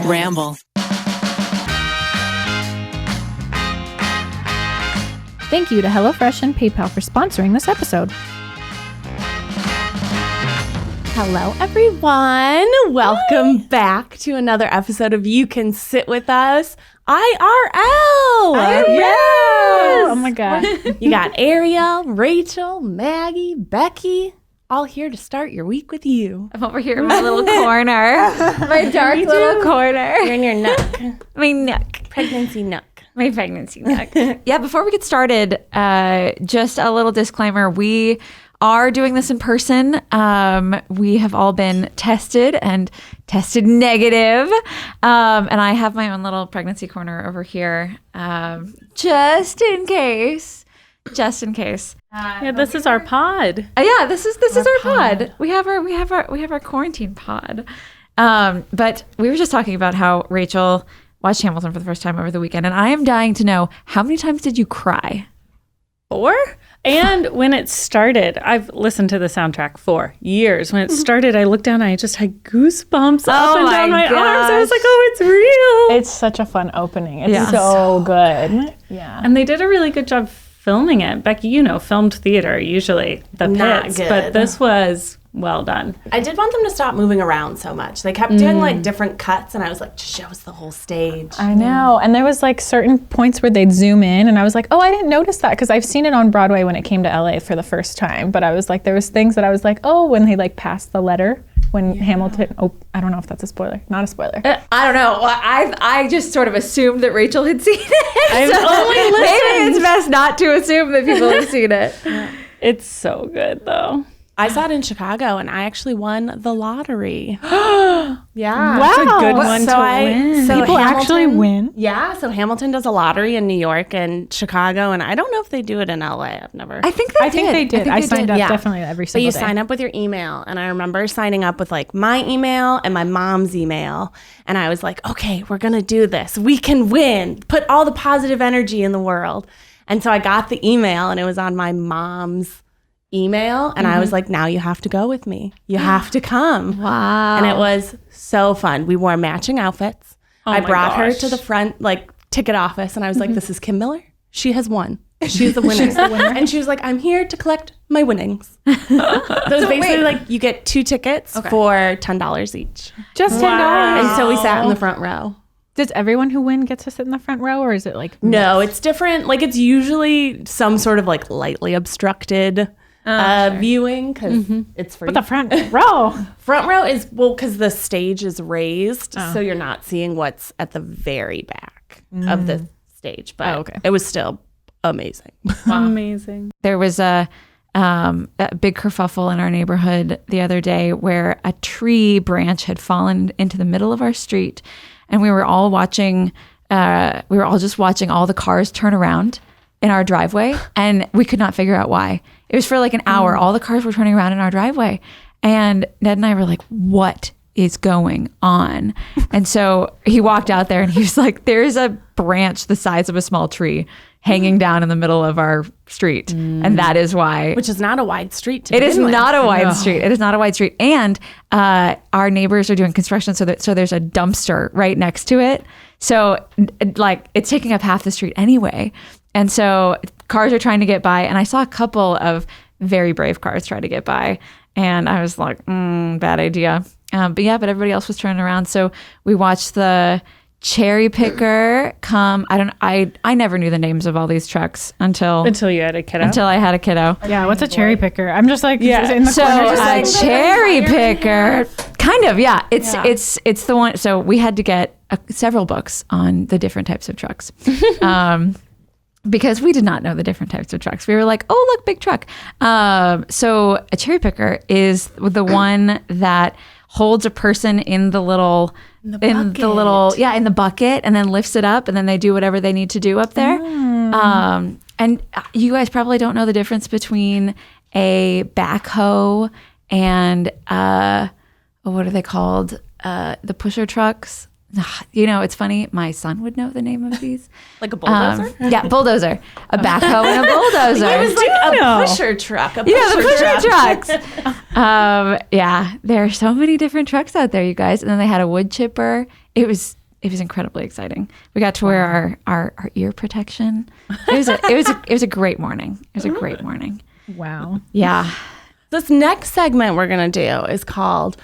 Ramble. Thank you to HelloFresh and PayPal for sponsoring this episode. Hello, everyone. Welcome back to another episode of You Can Sit With Us IRL. Yes! Oh my God. You got Ariel, Rachel, Maggie, Becky, all here to start your week with you. I'm over here in my little corner. My dark little corner. You're in your nook. My nook. Pregnancy nook. My pregnancy nook. Yeah, before we get started, just a little disclaimer. We are doing this in person. We have all been tested and tested negative. And I have my own little pregnancy corner over here, just in case. Just in case. Yeah, this is our pod. Yeah, this is our pod. We have our quarantine pod. But we were just talking about how Rachel watched Hamilton for the first time over the weekend, and I am dying to know, how many times did you cry? 4? And when it started, I've listened to the soundtrack for years. When it started, I looked down and I just had goosebumps up and down my arms. I was like, oh, it's real. It's such a fun opening. It's so good. Yeah. And they did a really good job filming it. Becky, filmed theater, usually the pits, but this was well done. I did want them to stop moving around so much. They kept doing like different cuts, and I was like, just show us the whole stage. I know. And there was like certain points where they'd zoom in, and I was like, oh, I didn't notice that, because I've seen it on Broadway when it came to LA for the first time. But I was like, there was things that I was like, oh, when they like passed the letter, when Hamilton, I don't know if that's a spoiler. Not a spoiler. I don't know. I just sort of assumed that Rachel had seen it. I've only listened. Maybe it's best not to assume that people have seen it. It's so good, though. I saw it in Chicago, and I actually won the lottery. Yeah. Wow. That's a good one to win. So People actually win? Yeah, so Hamilton does a lottery in New York and Chicago, and I don't know if they do it in LA. I've never. I think they did. I signed up definitely every single day. So you sign up with your email, and I remember signing up with like my email and my mom's email, and I was like, okay, we're going to do this. We can win. Put all the positive energy in the world. And so I got the email, and it was on my mom's email, and I was like, now you have to go with me. You have to come. Wow. And it was so fun. We wore matching outfits. I brought her to the front like ticket office, and I was like, this is Kim Miller. She has won. She's the winner. And she was like, I'm here to collect my winnings. So it was basically like you get 2 tickets for $10 each. Just $10. And so we sat in the front row. Does everyone who win get to sit in the front row, or is it like No, it's different. Like it's usually some sort of like lightly obstructed viewing, because it's free. But the front row? Front row is, because the stage is raised, so you're not seeing what's at the very back of the stage. But it was still amazing. Amazing. There was a big kerfuffle in our neighborhood the other day where a tree branch had fallen into the middle of our street, and we were all watching. We were all just watching all the cars turn around in our driveway, and we could not figure out why. It was for like an hour. All the cars were turning around in our driveway, and Ned and I were like, what is going on? And so he walked out there, and he was like, there's a branch the size of a small tree hanging down in the middle of our street. And that is why. Which is not a wide street to It is begin with. not a wide street. It is not a wide street. And our neighbors are doing construction, so there's a dumpster right next to it. So like it's taking up half the street anyway. And so cars are trying to get by. And I saw a couple of very brave cars try to get by. And I was like, bad idea. But everybody else was turning around. So we watched the cherry picker come. I never knew the names of all these trucks until you had a kiddo. Until I had a kiddo. Yeah, what's a cherry picker? I'm just like in the so corner. Just a like, cherry picker, kind of. Yeah, it's the one. So we had to get several books on the different types of trucks. Because we did not know the different types of trucks. We were like, oh, look, big truck. So a cherry picker is the one that holds a person in the bucket, and then lifts it up, and then they do whatever they need to do up there. And you guys probably don't know the difference between a backhoe and what are they called? The pusher trucks. It's funny. My son would know the name of these. Like a bulldozer? Yeah, bulldozer. A backhoe and a bulldozer. It was like a pusher truck. The pusher trucks. There are so many different trucks out there, you guys. And then they had a wood chipper it was incredibly exciting. We got to wear our ear protection. It was a great morning. It was a great morning. Wow. Yeah. This next segment we're going to do is called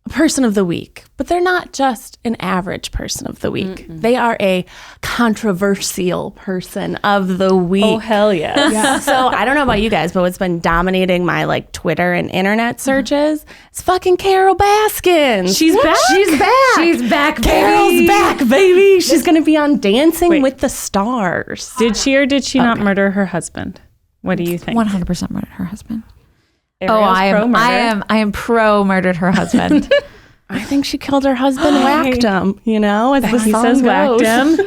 Person of the Week, but they're not just an average person of the week. They are a controversial person of the week. Oh, hell yes. Yeah. So I don't know about you guys, but what's been dominating my like Twitter and internet searches is fucking Carol Baskin. She's back? She's back. She's back, baby. Carol's back, baby. She's going to be on Dancing with the Stars. Did she or did she not murder her husband? What do you think? 100% murdered her husband. Ariel's I am pro murdered her husband. I think she killed her husband, whacked him, you know, as the He song says goes. whacked him.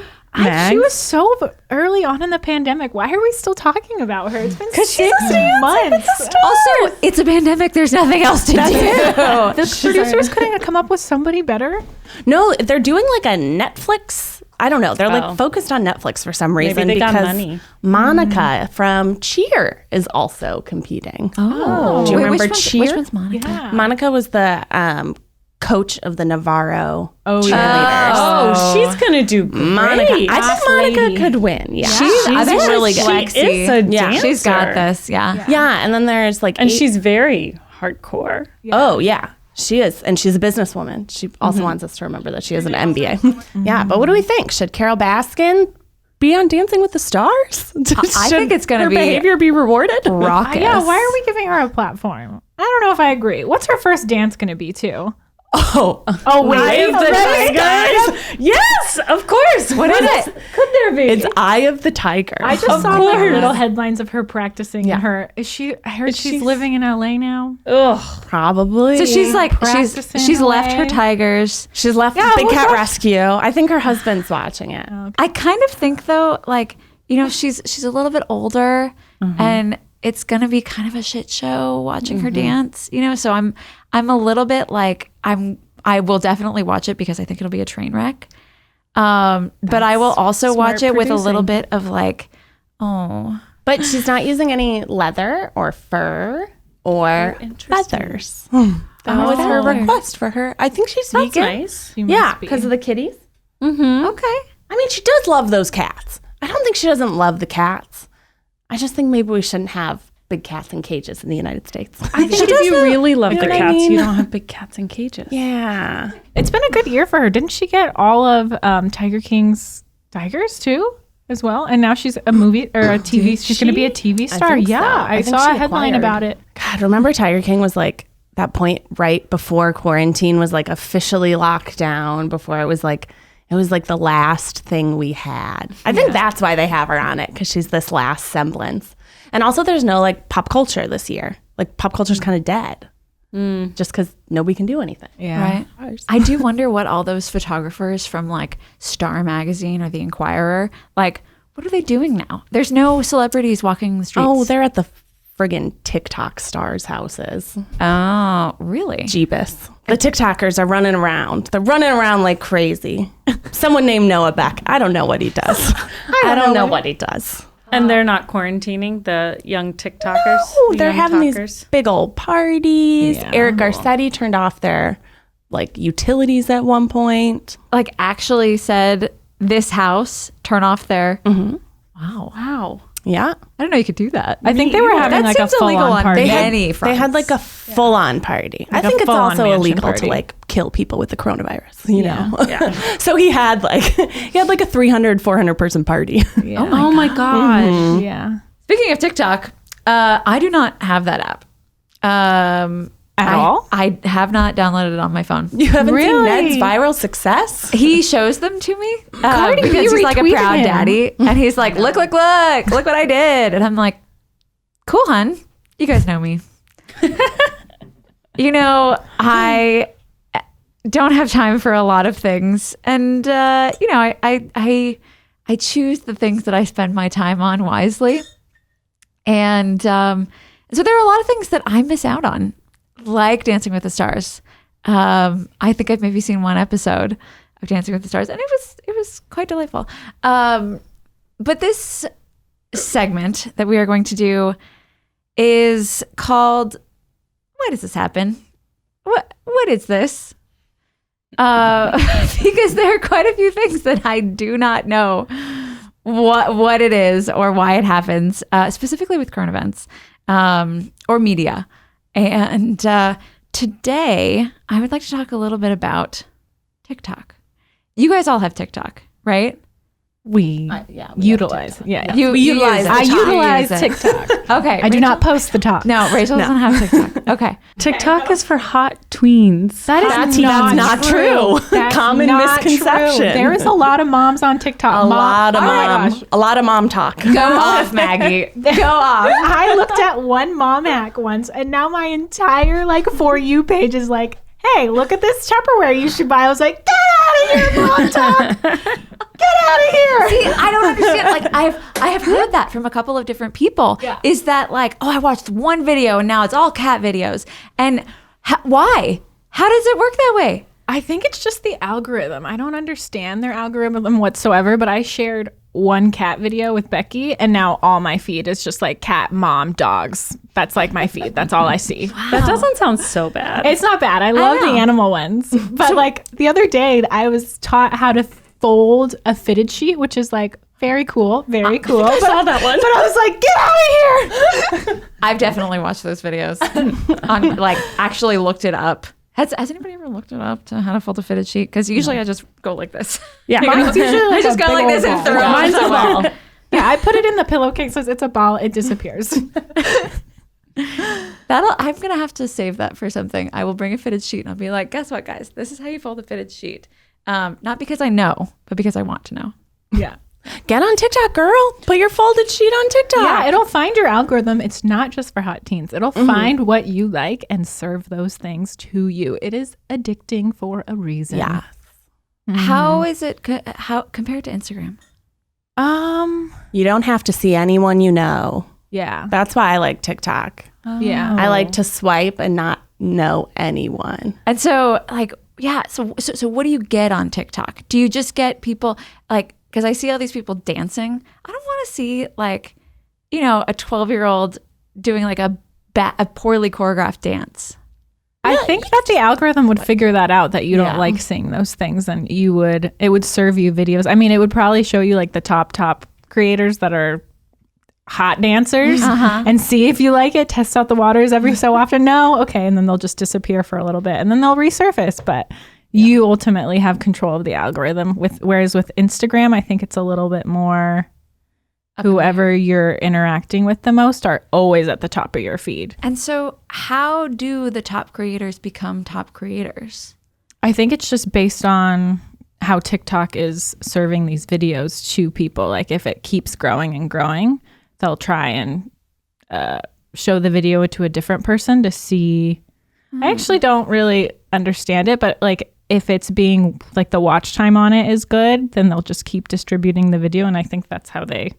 She was so early on in the pandemic. Why are we still talking about her? It's been 6 months. Also, it's a pandemic. There's nothing else to do. The producers couldn't come up with somebody better. No, they're doing like a Netflix. I don't know. They're like focused on Netflix for some reason they got because money. Monica from Cheer is also competing. Oh. Do you remember which Cheer? Which one's Monica? Yeah. Monica was the coach of the Navarro cheerleaders. Oh, she's going to do great. Monica. I think Monica lady. could win. Yeah. She's I think really good. She is a dancer. She's got this. Yeah. Yeah. And then there's like And she's very hardcore. Oh, yeah. She is. And she's a businesswoman. She also wants us to remember that she has an MBA. Yeah. But what do we think? Should Carol Baskin be on Dancing with the Stars? I think it's going to be behavior be rewarded? raucous. Yeah, why are we giving her a platform? I don't know if I agree. What's her first dance going to be, too? Oh, wait. Eye of the Tiger. Yes, of course. What is it? Could there be? it's Eye of the Tiger. I just saw like little headlines of her practicing. Yeah. Her I heard she's living in LA now. Ugh. Probably. So she's like Practicing she's in left LA. her tigers. She's left Big Cat Rescue. I think her husband's watching it. I kind of think though, like, you know, she's a little bit older and it's gonna be kind of a shit show watching her dance, you know. So I'm a little bit like I will definitely watch it because I think it'll be a train wreck. But I will also watch it with a little bit of like, oh. But she's not using any leather or fur or feathers. That was her request for her. I think she's That's vegan. nice. Yeah, because of the kitties. Okay. I mean, she does love those cats. I don't think she doesn't love the cats. I just think maybe we shouldn't have big cats in cages in the United States. I think if you really love You know the what I cats, mean? you don't have big cats in cages. Yeah. It's been a good year for her. Didn't she get all of Tiger King's tigers too, as well? And now she's a movie or a TV. She's going to be a TV star. think so. Yeah, I I think saw she a headline acquired. about it. God, remember Tiger King was like that point right before quarantine was like officially locked down, before it was like the last thing we had. I think that's why they have her on it, because she's this last semblance. And also there's no like pop culture this year. Like pop culture's kind of dead. Just because nobody can do anything. Yeah. Right. I do wonder what all those photographers from like Star Magazine or The Inquirer, like, what are they doing now? There's no celebrities walking the streets. Oh, they're at the friggin' TikTok stars' houses. Oh, really? Jeebus. The TikTokers are running around. They're running around like crazy. Someone named Noah Beck. I don't know what he does. I don't know what he does. And they're not quarantining the young TikTokers? Oh, the they're young having talkers? these big old parties. Eric Garcetti turned off their like utilities at one point. Like actually said, this house, turn off their. Wow. Wow. Yeah. I didn't know you could do that. I think they were having like a seems illegal full-on on party. many They fronts. had like a full-on party. I Like a think it's full-on also mansion illegal to party. like kill people with the coronavirus, you know? Yeah. So he had like a 300, 400 person party. Yeah. Oh my gosh. Yeah. Speaking of TikTok, I do not have that app. At all? I have not downloaded it on my phone. You haven't Really? seen Ned's viral success? He shows them to me Cardi B because he's like a retweeted proud him. daddy, and he's like, look what I did, and I'm like, cool, hun, you guys know me. You know, I don't have time for a lot of things, and you know, I choose the things that I spend my time on wisely, and so there are a lot of things that I miss out on, like Dancing with the Stars. I think I've maybe seen one episode of Dancing with the Stars, and it was quite delightful. But this segment that we are going to do is called "Why Does This Happen?" What is this? Because there are quite a few things that I do not know what it is or why it happens, specifically with current events or media. And today, I would like to talk a little bit about TikTok. You guys all have TikTok, right? We utilize. Yeah. We utilize. I utilize TikTok. Okay. I do not post the talk. No, Rachel doesn't have TikTok. Okay. TikTok is for hot tweens. That's not true. That's Common not misconception. true. There is a lot of moms on TikTok. A lot of mom talk. Go off, Maggie. Go off. I looked at one mom hack once, and now my entire For You page is like, hey, look at this Tupperware you should buy. I was like, get out of here, mom talk. Get out of here. See, I don't understand. I have heard that from a couple of different people. Yeah. Is that I watched one video and now it's all cat videos. And why? How does it work that way? I think it's just the algorithm. I don't understand their algorithm whatsoever, but I shared one cat video with Becky, and now all my feed is just cat, mom, dogs. That's my feed. That's all I see. Wow. That doesn't sound so bad. It's not bad. I love the animal ones. But the other day, I was taught how to fold a fitted sheet, which is very cool. Very cool. I saw that one. But I was like, get out of here. I've definitely watched those videos. Actually looked it up. Has anybody ever looked it up to how to fold a fitted sheet? Because usually I just go like this. Yeah. Mine's usually I just go like this and throw it. Mine's a ball. Yeah, I put it in the pillowcase. It's a ball. It disappears. I'm gonna have to save that for something. I will bring a fitted sheet and I'll be like, guess what, guys? This is how you fold a fitted sheet. Not because I know, but because I want to know. Yeah. Get on TikTok, girl. Put your folded sheet on TikTok. Yeah, it'll find your algorithm. It's not just for hot teens. It'll find what you like and serve those things to you. It is addicting for a reason. Yeah. How is it how compared to Instagram? You don't have to see anyone you know. Yeah. That's why I like TikTok. Yeah. I like to swipe and not know anyone. And so so what do you get on TikTok? Do you just get people because I see all these people dancing. I don't want to see a 12-year-old doing a poorly choreographed dance. I think that the algorithm would figure that out, that you don't like seeing those things, and it would serve you videos. I mean, it would probably show you the top creators that are hot dancers and see if you like it, test out the waters every so often. No, okay, and then they'll just disappear for a little bit and then they'll resurface. But you ultimately have control of the algorithm. Whereas with Instagram, I think it's a little bit more whoever you're interacting with the most are always at the top of your feed. And so how do the top creators become top creators? I think it's just based on how TikTok is serving these videos to people. If it keeps growing and growing, they'll try and show the video to a different person to see. I actually don't really understand it, but if it's being the watch time on it is good, then they'll just keep distributing the video. And I think that's how they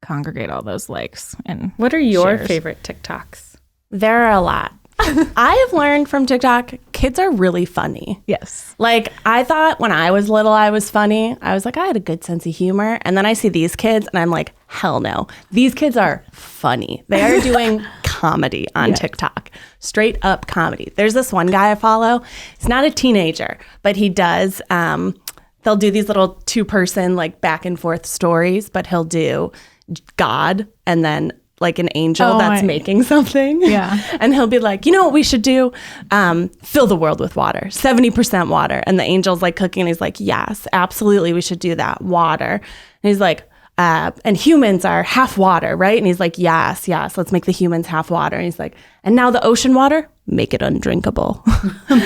congregate all those likes. And what are your shares. favorite TikToks? There are a lot. I have learned from TikTok, kids are really funny. Yes. I thought when I was little, I was funny. I was I had a good sense of humor. And then I see these kids and I'm like, hell no. These kids are funny. They are doing comedy on TikTok. Straight up comedy. There's this one guy I follow. He's not a teenager, but he does, they'll do these little 2-person back and forth stories, but he'll do God and then an angel that's making something. Yeah. And he'll be like, you know what we should do? Fill the world with water, 70% water. And the angel's cooking. And he's like, yes, absolutely. We should do that. Water. And he's like, and humans are half water, right? And he's like, yes, let's make the humans half water. And he's like, and now the ocean water, make it undrinkable. And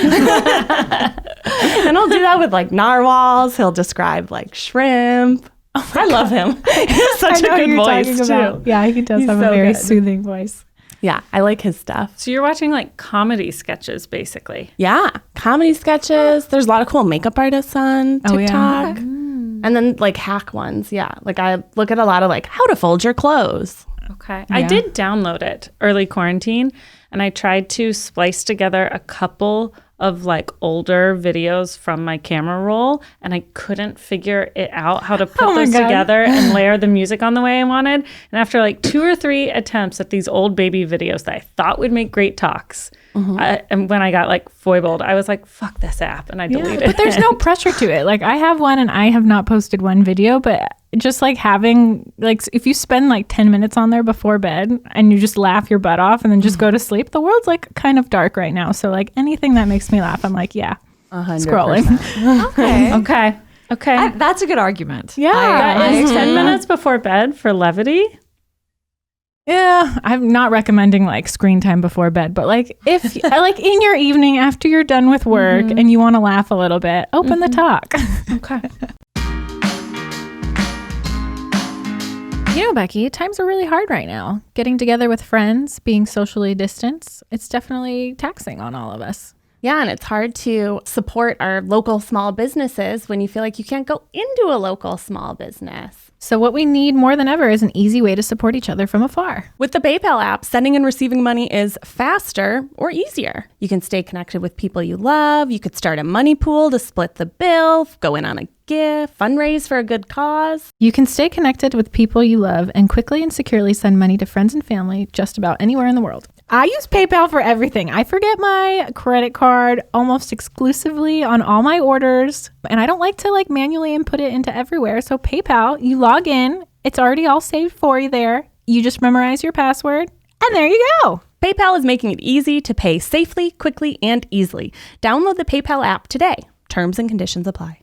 he'll do that with narwhals. He'll describe shrimp. Oh, I love him. He has such a good voice too. Yeah, he does have a very soothing voice. Yeah, I like his stuff. So you're watching comedy sketches, basically. Yeah, comedy sketches. There's a lot of cool makeup artists on TikTok. And then hack ones. Yeah, I look at a lot of how to fold your clothes. Okay. I did download it early quarantine, and I tried to splice together a couple of like older videos from my camera roll, and I couldn't figure it out how to put those together and layer the music on the way I wanted. And after like 2 or 3 attempts at these old baby videos that I thought would make great talks, and when I got like foibled, I was like, fuck this app, and I deleted it. But there's no pressure to it. Like I have one and I have not posted one video, but just like having, like if you spend like 10 minutes on there before bed and you just laugh your butt off and then just go to sleep, the world's like kind of dark right now. So like anything that makes me laugh, I'm like, 100%. Scrolling. Okay. That's a good argument. Yeah. That is 10 minutes before bed for levity. Yeah, I'm not recommending like screen time before bed, but like if like in your evening after you're done with work and you want to laugh a little bit, open the talk. Okay. You know, Becky, times are really hard right now. Getting together with friends, being socially distanced, it's definitely taxing on all of us. Yeah, and it's hard to support our local small businesses when you feel like you can't go into a local small business. So what we need more than ever is an easy way to support each other from afar. With the PayPal app, sending and receiving money is faster or easier. You can stay connected with people you love. You could start a money pool to split the bill, go in on a gift, fundraise for a good cause. You can stay connected with people you love and quickly and securely send money to friends and family just about anywhere in the world. I use PayPal for everything. I forget my credit card almost exclusively on all my orders, and I don't like to like manually input it into everywhere. So PayPal, you log in, it's already all saved for you there. You just memorize your password, and there you go. PayPal is making it easy to pay safely, quickly, and easily. Download the PayPal app today. Terms and conditions apply.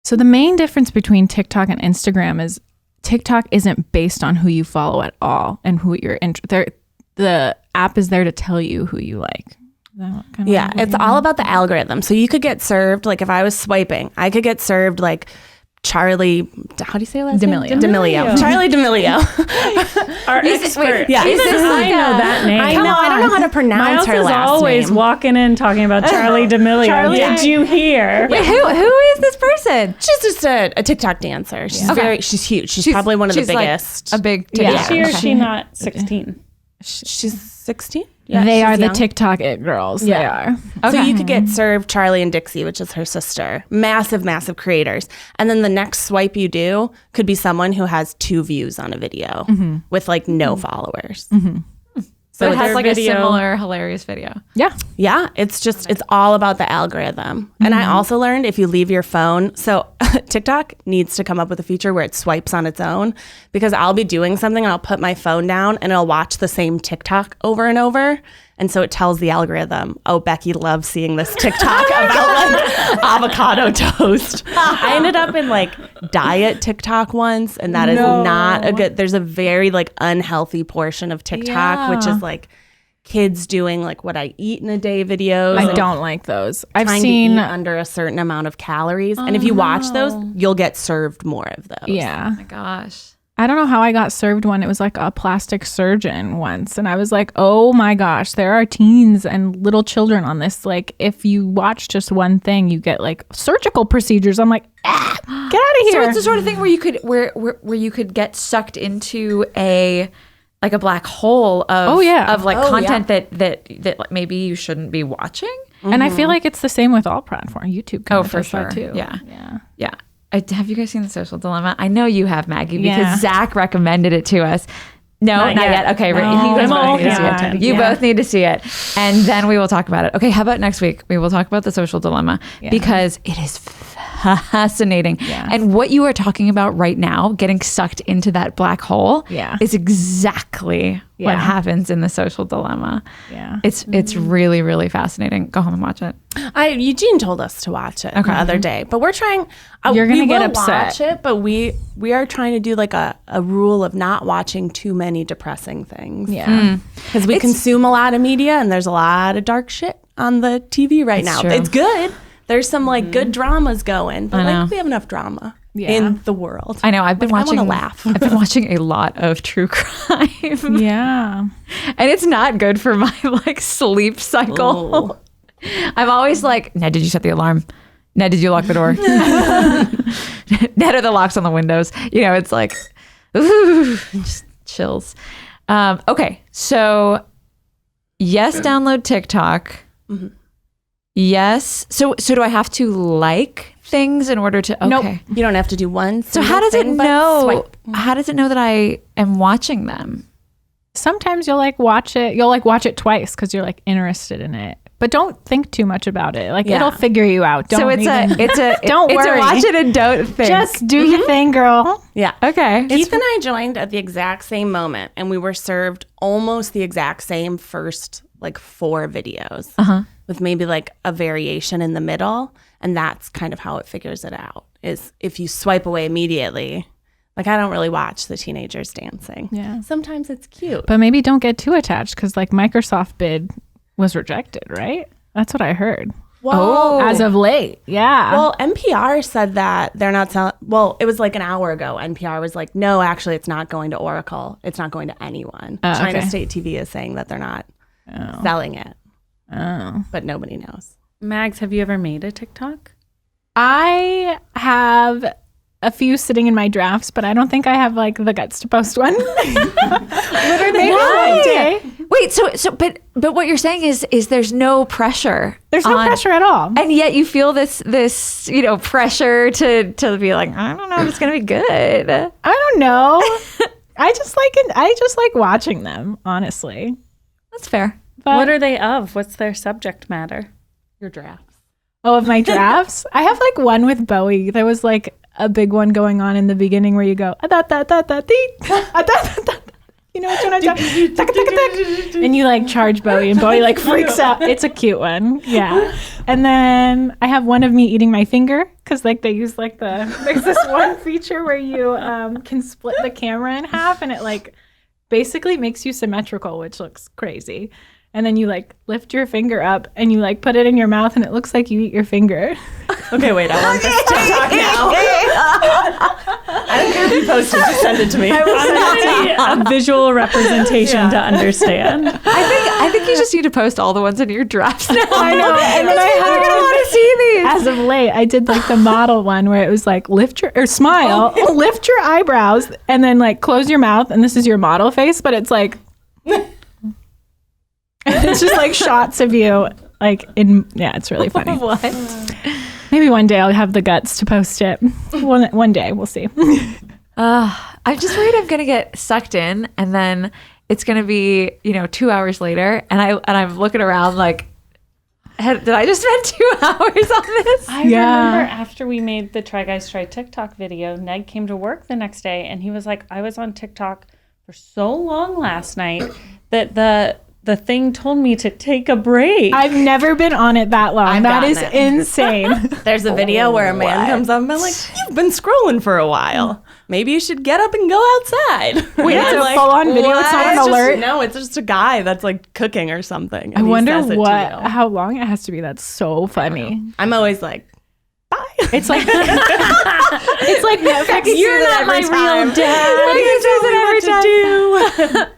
So the main difference between TikTok and Instagram is TikTok isn't based on who you follow at all and who you're the app is there to tell you who you like. Yeah, it's all about the algorithm. So you could get served, like if I was swiping, I could get served like Charlie, how do you say her last name? D'Amelio. Charlie D'Amelio. Our expert. Yeah. Even I know that name. I know. I don't know how to pronounce her last name. Miles is always walking in talking about Charlie D'Amelio. Did you hear? Wait, who is this person? She's just a TikTok dancer. She's she's huge. She's probably one of the biggest. Like a big TikTok. TikTok. Is she or is she not 16? She's 16? Yeah, they are the TikTok it girls. Yeah. They are. Okay. So you could get served Charlie and Dixie, which is her sister. Massive, massive creators. And then the next swipe you do could be someone who has 2 views on a video with like no followers. So it has like a similar hilarious video. Yeah. Yeah. It's all about the algorithm. And I also learned if you leave your phone, so TikTok needs to come up with a feature where it swipes on its own, because I'll be doing something and I'll put my phone down and it'll watch the same TikTok over and over. And so it tells the algorithm, oh, Becky loves seeing this TikTok about like avocado toast. I ended up in like diet TikTok once, and that is not a good, there's a very like unhealthy portion of TikTok, which is like kids doing like what I eat in a day videos. I don't like those. I've seen under a certain amount of calories. And if you watch those, you'll get served more of those. Yeah. Oh my gosh. I don't know how I got served one. It was like a plastic surgeon once. And I was like, oh my gosh, there are teens and little children on this. Like if you watch just one thing, you get like surgical procedures. I'm like, get out of here. So it's the sort of thing where you could where you could get sucked into a black hole of content that maybe you shouldn't be watching. And I feel like it's the same with all platforms. YouTube kind of for does sure. that too. Yeah. Have you guys seen The Social Dilemma? I know you have, Maggie, because Zach recommended it to us. No, not yet. Okay, right. You both need to see it. You both need to see it. And then we will talk about it. Okay, how about next week? We will talk about The Social Dilemma because it is fascinating. Yeah. And what you are talking about right now, getting sucked into that black hole, is exactly what happens in The Social Dilemma. Yeah. It's really, really fascinating. Go home and watch it. Eugene told us to watch it the other day, but we're trying. You're gonna get upset. Watch it, but we are trying to do like a rule of not watching too many depressing things. Yeah, because we consume a lot of media, and there's a lot of dark shit on the TV right now. True. It's good. There's some like good dramas going, but like we have enough drama in the world. I know. I've been watching. I want to laugh. I've been watching a lot of true crime. Yeah, and it's not good for my like sleep cycle. I'm always like, Ned, did you set the alarm? Ned, did you lock the door? Ned, are the locks on the windows? You know, it's like, ooh, just chills. Okay, so yes, download TikTok. Mm-hmm. Yes. So do I have to like things in order to? Okay. Nope. You don't have to do one. So how does it thing, but know? swipe. How does it know that I am watching them? Sometimes you'll like watch it. You'll like watch it twice because you're like interested in it. But don't think too much about it. Like it'll figure you out. Don't so it's don't it's worry. a watch it and don't think. Just do your thing, girl. Yeah. Okay. Keith and I joined at the exact same moment, and we were served almost the exact same first like 4 videos with maybe like a variation in the middle, and that's kind of how it figures it out. Is if you swipe away immediately. Like I don't really watch the teenagers dancing. Yeah. Sometimes it's cute. But maybe don't get too attached because like Microsoft bid was rejected, right? That's what I heard. Whoa. As of late. Yeah. Well, NPR said that they're not selling. Well, it was like an hour ago. NPR was like, no, actually, it's not going to Oracle. It's not going to anyone. China okay. State TV is saying that they're not selling it. Oh. But nobody knows. Mags, have you ever made a TikTok? I have a few sitting in my drafts, but I don't think I have like the guts to post one. What are they? Maybe one day. Wait, but what you're saying is there's no pressure. There's no pressure at all. And yet you feel this pressure to be like, I don't know if it's gonna be good. I don't know. I just like watching them, honestly. That's fair. But, What are they of? What's their subject matter? Your drafts. of my drafts? I have like one with Bowie. There was like a big one going on in the beginning where you go, you know which one I'm talking? And you like charge Bowie and Bowie like freaks out. It's a cute one. Yeah. And then I have one of me eating my finger because like they use like there's this one feature where you can split the camera in half and it like basically makes you symmetrical, which looks crazy. And then you like lift your finger up and you like put it in your mouth and it looks like you eat your finger. Okay, wait, I want this to talk now. I don't care if you post it, just send it to me. I need a visual representation to understand. I think you just need to post all the ones in your drafts now. I know. And then People are gonna want to see these. as of late, I did like the model one where it was like smile, lift your eyebrows, and then like close your mouth, and this is your model face, but it's like it's just like shots of you like it's really funny. What? Maybe one day I'll have the guts to post it. One day, we'll see. I'm just worried I'm gonna get sucked in, and then it's gonna be 2 hours later, and I'm looking around like, did I just spend 2 hours on this? I remember after we made the Try Guys Try TikTok video, Ned came to work the next day and he was like, I was on TikTok for so long last night that the thing told me to take a break. I've never been on it that long. That is insane. There's a video where a man comes up and I'm like, you've been scrolling for a while. Maybe you should get up and go outside. Wait, it's a full-on video? It's not an alert? No, it's just a guy that's like cooking or something. I wonder how long it has to be. That's so funny. I'm always like, bye. It's like Netflix. You're not my real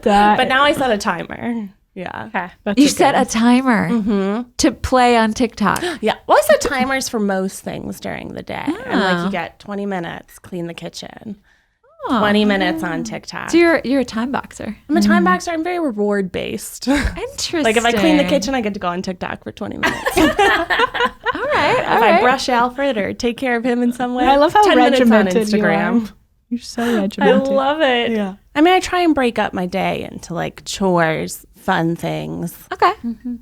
dad. But now I set a timer. Yeah. Okay. You set a timer to play on TikTok. Yeah. Well, I set timers for most things during the day. I'm like, you get 20 minutes, clean the kitchen. 20 minutes on TikTok. So you're a time boxer. I'm a time boxer. I'm very reward based. Interesting. Like if I clean the kitchen, I get to go on TikTok for 20 minutes. All right. If I brush Alfred or take care of him in some way, I love how 10 minutes on regimented you Instagram. are. You're so I regimented. love it. Yeah. I mean, I try and break up my day into like chores, fun things. Okay.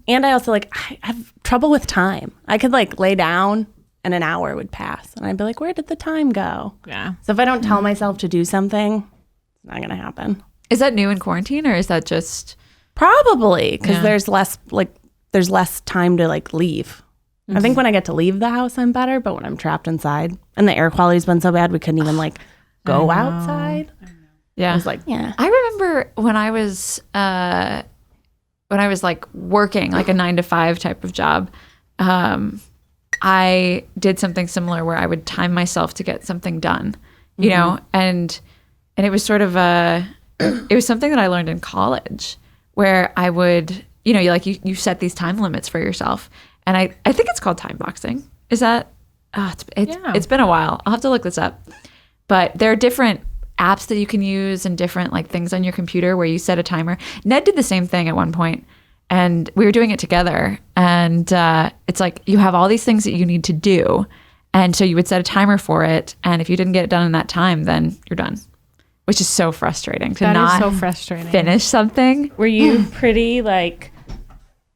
And I also I have trouble with time. I could like lay down and an hour would pass and I'd be like, where did the time go? Yeah. So if I don't tell myself to do something, it's not going to happen. Is that new in quarantine, or is that just Probably because there's less time to like leave. I think when I get to leave the house, I'm better. But when I'm trapped inside and the air quality's been so bad, we couldn't even like go outside. yeah? I was like, yeah. I remember when I was like working like a 9-to-5 type of job, I did something similar where I would time myself to get something done, you know, and it was sort of it was something that I learned in college where I would, you set these time limits for yourself. And I think it's called time boxing. Is that, it's been a while. I'll have to look this up. But there are different apps that you can use and different like things on your computer where you set a timer. Ned did the same thing at one point. and we were doing it together. And it's like you have all these things that you need to do. And so you would set a timer for it. And if you didn't get it done in that time, then you're done, which is so frustrating to not so frustrating. finish something. Were you pretty like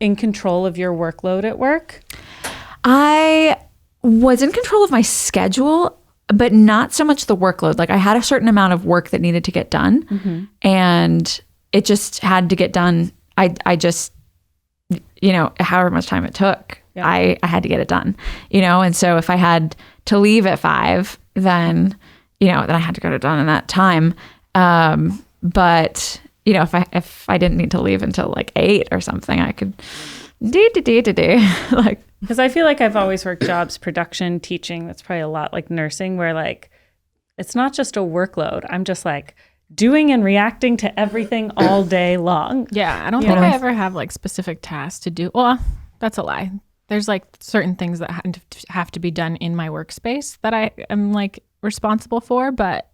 in control of your workload at work? I was in control of my schedule, but not so much the workload. Like I had a certain amount of work that needed to get done, and it just had to get done. I just, however much time it took, I had to get it done, and so if I had to leave at 5, then I had to get it done in that time. But if I didn't need to leave until like 8 or something, I could do like. Because I feel like I've always worked jobs, production, teaching. That's probably a lot like nursing, where like it's not just a workload. I'm just like doing and reacting to everything all day long. Yeah, I don't think I ever have like specific tasks to do. Well, that's a lie. There's like certain things that have to be done in my workspace that I am like responsible for, but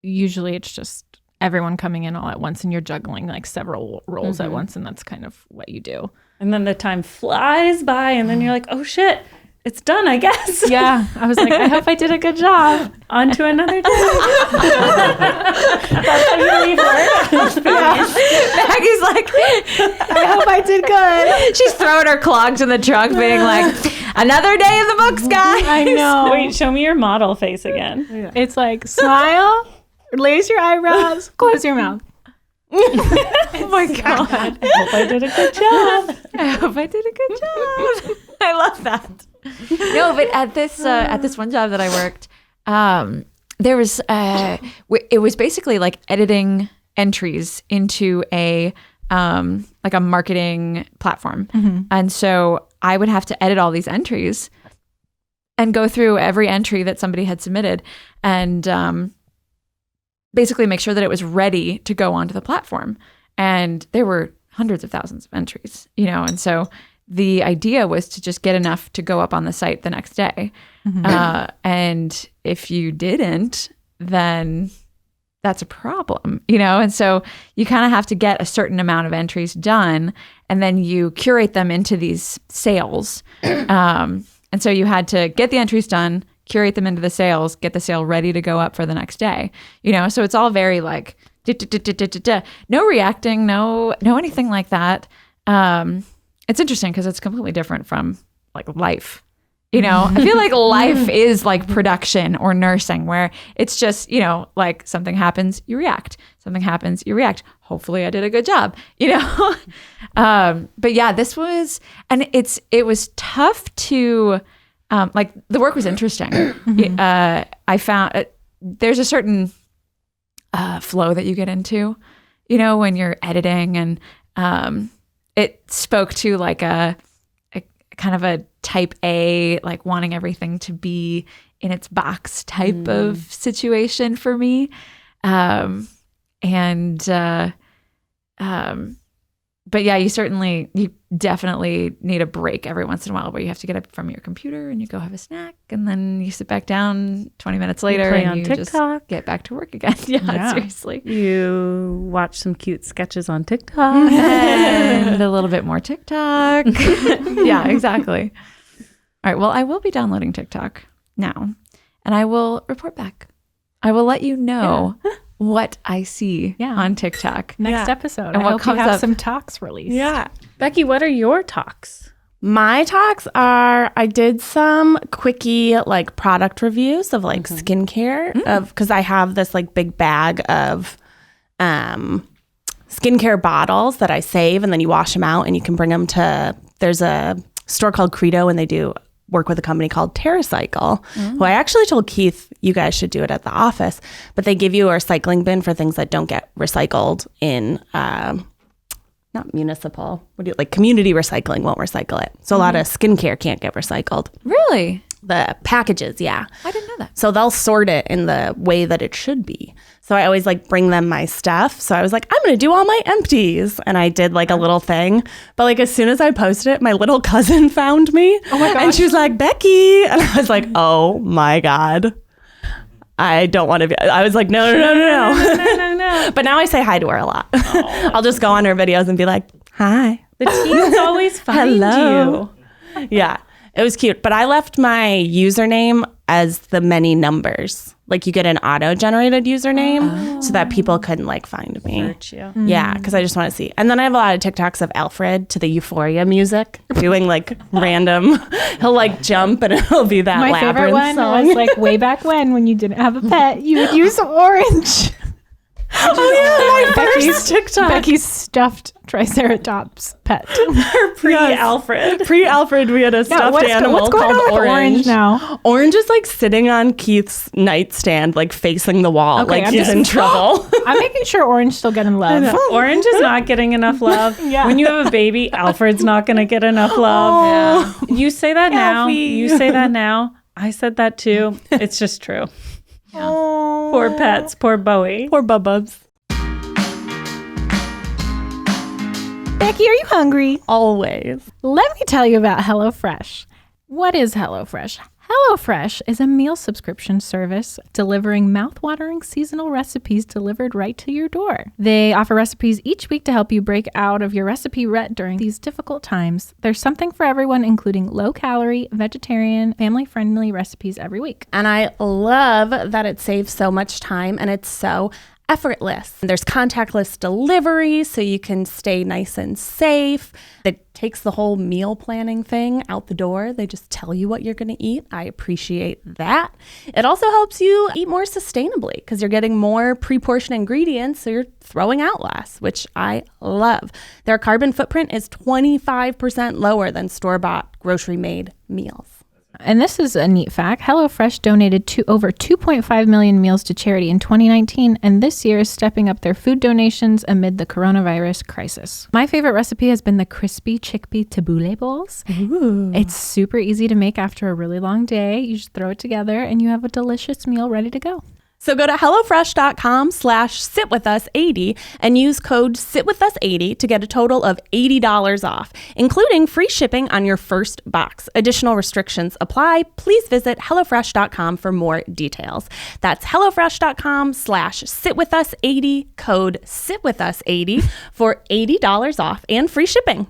usually it's just everyone coming in all at once and you're juggling like several roles at once, and that's kind of what you do. And then the time flies by, and then you're like, oh shit, it's done, I guess. Yeah, I was like, I hope I did a good job. On to another day. That's how you leave work. Maggie's like, I hope I did good. she's throwing her clogs in the trunk, being like, another day in the books, guys. I know. Wait, show me your model face again. It's like smile, raise your eyebrows, close your mouth. Oh my God. I hope I did a good job. I hope I did a good job. I love that. No, but at this one job that I worked, there was it was basically like editing entries into a like a marketing platform, and so I would have to edit all these entries and go through every entry that somebody had submitted, and basically make sure that it was ready to go onto the platform. And there were hundreds of thousands of entries, and so the idea was to just get enough to go up on the site the next day. And if you didn't, then that's a problem, and so you kind of have to get a certain amount of entries done, and then you curate them into these sales. And so you had to get the entries done, curate them into the sales, get the sale ready to go up for the next day, so it's all very like no reacting, no anything like that. It's interesting because it's completely different from like life, I feel like life is like production or nursing, where it's just, like something happens, you react, something happens, you react. Hopefully I did a good job, but yeah, this was, and it was tough to, like the work was interesting. I found there's a certain flow that you get into, when you're editing, and it spoke to like a kind of a type A, like wanting everything to be in its box type of situation for me. But yeah, you definitely need a break every once in a while where you have to get up from your computer and you go have a snack, and then you sit back down 20 minutes later and you just get back to work again. Yeah, seriously. You watch some cute sketches on TikTok. And a little bit more TikTok. Yeah, exactly. All right, well, I will be downloading TikTok now, and I will report back. I will let you know what I see on TikTok. Next episode. And I what hope comes you have up. some talks released. Yeah. Becky, what are your talks? My talks are, I did some quickie like product reviews of like skincare because I have this like big bag of skincare bottles that I save, and then you wash them out and you can bring them to, there's a store called Credo, and they do work with a company called TerraCycle, who I actually told Keith, you guys should do it at the office, but they give you a recycling bin for things that don't get recycled in, not municipal, like community recycling won't recycle it. So a lot of skincare can't get recycled. Really? The packages, yeah. I didn't know that. So they'll sort it in the way that it should be. So I always like bring them my stuff. So I was like, I'm going to do all my empties. And I did like a little thing. But like as soon as I posted it, my little cousin found me. Oh my gosh. And she was like, Becky. And I was like, oh my God. I don't want to be. I was like, no. But now I say hi to her a lot. I'll just go on her videos and be like, hi. The teens always find you. Yeah, it was cute. But I left my username as the many numbers. Like you get an auto-generated username so that people couldn't like find me. Search you. Yeah, because I just want to see. And then I have a lot of TikToks of Alfred to the Euphoria music, doing like random. He'll like jump and it'll be that My Labyrinth favorite one song. was like way back when you didn't have a pet, you would use orange. Oh yeah, my first TikTok. Becky's stuffed Triceratops pet. Pre-Alfred. Pre-Alfred, we had a stuffed animal what's going called on with Orange. now? Orange is like sitting on Keith's nightstand, like facing the wall, Okay, like I'm he's just- in trouble. I'm making sure Orange still getting love. Orange is not getting enough love. Yeah. When you have a baby, Alfred's not going to get enough love. You say that now. Alfie. You say that now. I said that too. It's just true. Poor pets. Poor Bowie. Poor Bububs. Becky, are you hungry? Always. Let me tell you about HelloFresh. What is HelloFresh? HelloFresh is a meal subscription service delivering mouthwatering seasonal recipes delivered right to your door. They offer recipes each week to help you break out of your recipe rut during these difficult times. There's something for everyone, including low-calorie, vegetarian, family-friendly recipes every week. And I love that it saves so much time and it's so effortless. There's contactless delivery, so you can stay nice and safe. It takes the whole meal planning thing out the door. They just tell you what you're going to eat. I appreciate that. It also helps you eat more sustainably because you're getting more pre-portioned ingredients, so you're throwing out less, which I love. Their carbon footprint is 25% lower than store-bought grocery-made meals. And this is a neat fact. HelloFresh donated to over 2.5 million meals to charity in 2019, and this year is stepping up their food donations amid the coronavirus crisis. My favorite recipe has been the crispy chickpea tabbouleh bowls. Ooh. It's super easy to make after a really long day. You just throw it together and you have a delicious meal ready to go. So go to HelloFresh.com/sitwithus80 and use code SITWITHUS80 to get a total of $80 off, including free shipping on your first box. Additional restrictions apply. Please visit HelloFresh.com for more details. That's HelloFresh.com/sitwithus80, code SITWITHUS80 for $80 off and free shipping.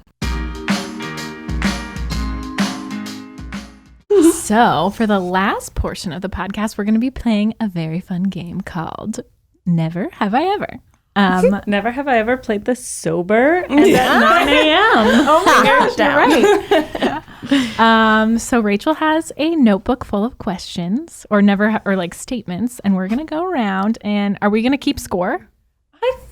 So, for the last portion of the podcast, we're going to be playing a very fun game called Never Have I Ever. Never have I ever played this sober and at 9 a.m. Oh my gosh, you're right. So Rachel has a notebook full of questions or like statements, and we're going to go around. And are we going to keep score?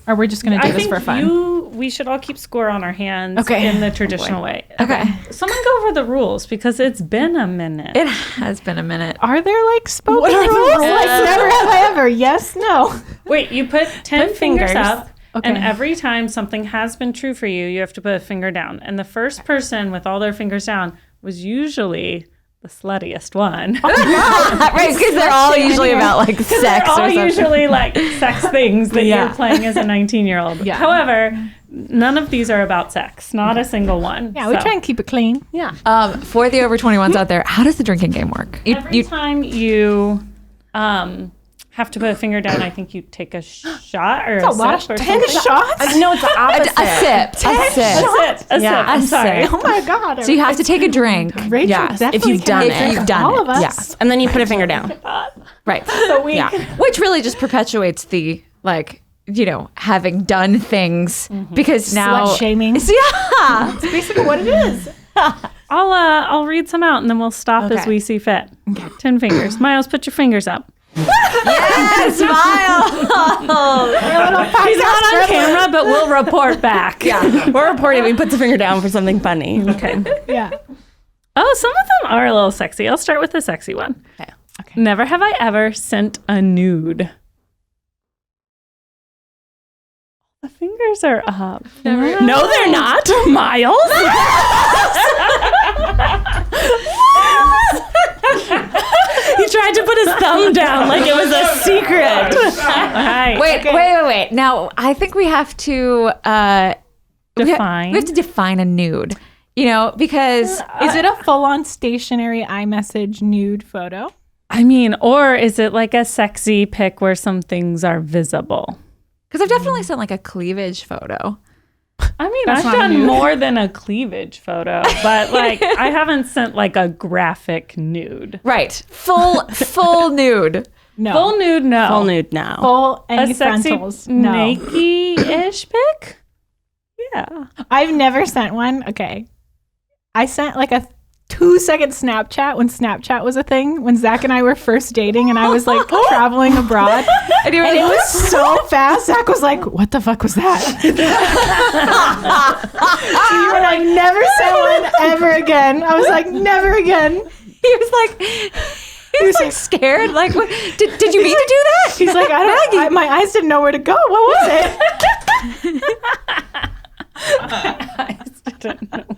Or we're just going to do this for fun? We should all keep score on our hands Okay. in the traditional way. Okay. Someone go over the rules because it's been a minute. It has been a minute. Are there like spoken rules? Like never have I ever? Yes, no. Wait, you put 10 fingers fingers. up, Okay. and every time something has been true for you, you have to put a finger down. And the first person with all their fingers down was usually the sluttiest one. Right, because they're all usually about like sex They're or all something. usually like sex things that you're playing as a 19-year-old. Yeah. However, none of these are about sex. Not a single one. Yeah, we try and keep it clean. Yeah. For the over 21s out there, how does the drinking game work? Every time you have to put a finger down, I think you take a shot or a sip or something. shots? No, it's the opposite. A sip. A sip. I'm sorry. Oh my God. So you have to take a drink. Rachel Yes, if definitely you've done can it. drink You've done all it. of us. Yes. And then you put a finger down. Right. Yeah. Which really just perpetuates the like, having done things because now Slut shaming. Yeah. That's basically what it is. I'll read some out and then we'll stop as we see fit. 10 fingers. Miles, put your fingers up. Yes, smile. He's not on camera, but we'll report back. Yeah. We're reporting. We put the finger down for something funny. Okay. Yeah. Oh, some of them are a little sexy. I'll start with the sexy one. Okay. Never have I ever sent a nude. The fingers are up. No, they're not. Miles. He tried to put his thumb down like it was a secret. Right. Wait. Now, I think we have to Define. We have to define a nude. Because Is it a full-on stationary iMessage nude photo? I mean, or is it like a sexy pic where some things are visible? I've definitely sent like a cleavage photo. I mean, That's I've not a done nude. more than a cleavage photo, but like I haven't sent like a graphic nude. Right. Full nude. No. Full nude, no. Full nude, no. Full any A sexy frontals. No. naked-ish pic? Yeah. I've never sent one. Okay. I sent like a 2-second Snapchat when Snapchat was a thing, when Zach and I were first dating and I was like traveling abroad. And it was so fast. Zach was like, what the fuck was that? So you were like, never sent one ever again. I was like, never again. He was like scared. Like, what, did you mean to do that? He's like, my eyes didn't know where to go. What was it?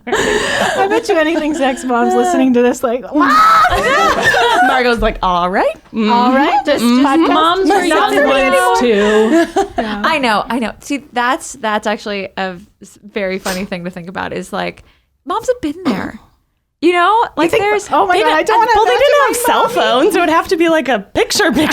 I bet you anything Zach's mom's listening to this like, Margot's like, all right. all right, this podcast Moms must are not young for me anymore. ones too. I know. See, that's actually a very funny thing to think about is like, moms have been there. You know, like there's. Oh my god, I don't want to. Well, they didn't have cell phones, so it would have to be like a picture. Like a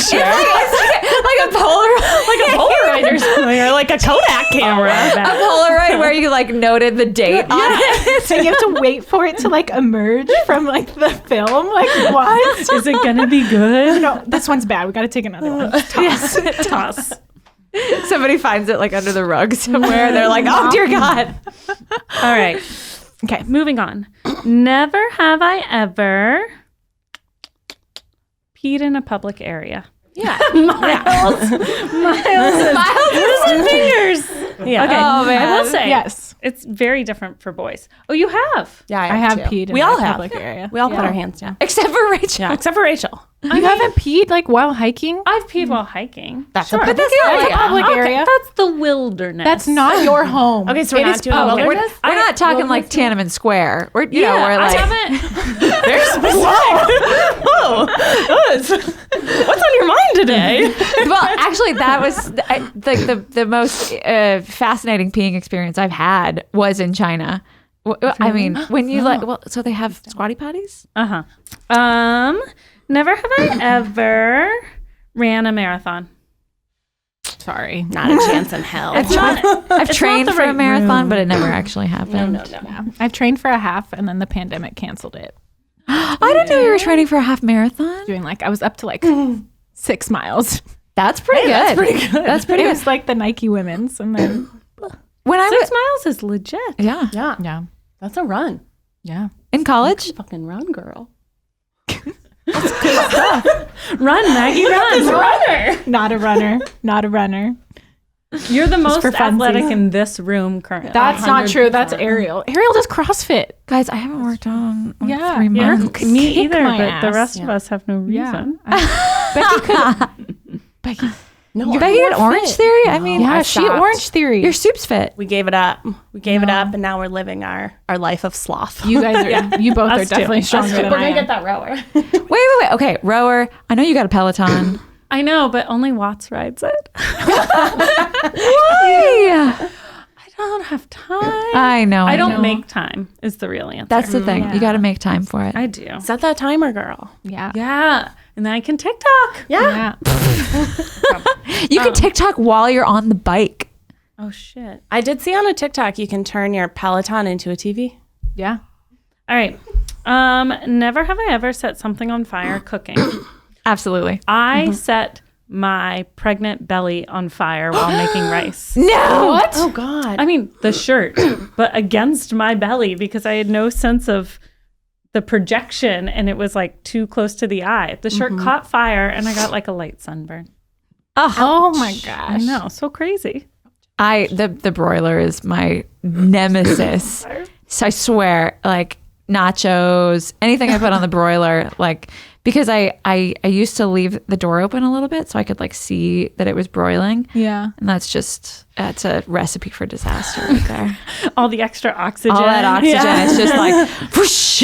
Polaroid or something, or like a Kodak camera. A Polaroid where you like noted the date on it. And you have to wait for it to like emerge from like the film. Like what? Is it gonna be good? No, this one's bad. We got to take another one. Toss. Somebody finds it like under the rug somewhere. They're like, oh dear God. All right. Okay. Moving on. Never have I ever peed in a public area. Yeah. Miles and fingers. Yeah. Okay. Oh, man. I will say, Yes. it's very different for boys. Oh, you have? Yeah, I have too. peed in We a all have. public area. We all put our hands down. Except for Rachel. Yeah, except for Rachel. You haven't peed like while hiking? I've peed while hiking. That's sure. a But that's not That's like a public area. That's the wilderness. That's not your home. Okay, so we're It not is doing public. wilderness? We're not talking like Tiananmen Square. We're, you know, we're like. I haven't. There's Whoa. What's on your mind today? Well, actually, that was the most fascinating peeing experience I've had was in China. I mean, when you so they have squatty potties? Never have I ever ran a marathon. Sorry. Not a chance in hell. I've trained the for a right marathon, but it never actually happened. Yeah. I've trained for a half and then the pandemic canceled it. I didn't know you were training for a half marathon. Doing like, I was up to like 6 miles. That's pretty good. That's pretty good. That's pretty It good. was like the Nike women's and then, When I 6 was miles is legit. yeah yeah. That's a run. Yeah. in college, Fucking run, girl. Run, Maggie, run. Runner. Not a runner. Not a runner. You're the most for funsies. athletic in this room currently. That's not true. That's Ariel. Ariel does CrossFit. guys, I haven't worked on like Yeah. 3 months. Me Kick either, my but the ass. rest of us have no reason. Becky could. Becky. No, Becky did Orange Theory. I mean, Yeah, I she stopped. Orange Theory. your soup's fit. we gave it up. We gave it up, and now we're living our life of sloth. You guys are. You both are Us too. definitely Us stronger too. than We're I gonna am. get that rower. Wait. Okay, rower. I know you got a Peloton. I know, but only Watts rides it. Why? I don't have time. I know. I don't know. make time is the real answer. That's the thing. You got to make time for it. I do. Set that timer, girl. Yeah. Yeah. And then I can TikTok. Yeah. You can TikTok while you're on the bike. Oh, shit. I did see on a TikTok you can turn your Peloton into a TV. Yeah. All right. Never have I ever set something on fire cooking. Absolutely. I set my pregnant belly on fire while making rice. No. What? Oh God. I mean, the shirt, but against my belly because I had no sense of the projection and it was like too close to the eye. The shirt caught fire and I got like a light sunburn. Oh my I gosh. know, so crazy. The broiler is my nemesis. So I swear, like nachos, anything I put on the broiler, like because I used to leave the door open a little bit so I could like see that it was broiling. Yeah. And that's a recipe for disaster right there. All the extra oxygen. All that oxygen, Yeah. it's just like whoosh.